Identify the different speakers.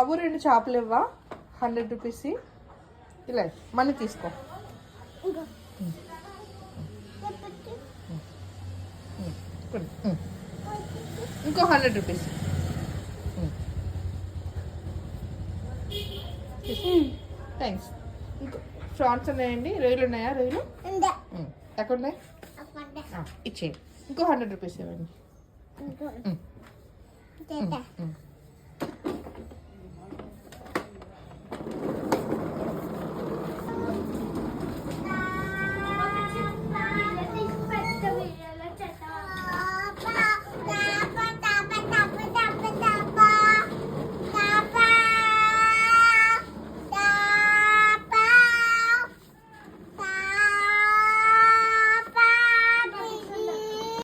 Speaker 1: బాబు 2 చేపలు ఇవ్వా 100 రూపీస్ ఇలా మనీ తీసుకో. ఇంకో 100 రూపీస్. థ్యాంక్స్. ఇంకో ఫ్రాన్స్ ఉన్నాయండి, రొయ్యలు ఉన్నాయా? రొయ్యలు ఎక్కడ ఉన్నాయి? ఇచ్చేయండి. ఇంకో 100 రూపీస్ ఇవ్వండి.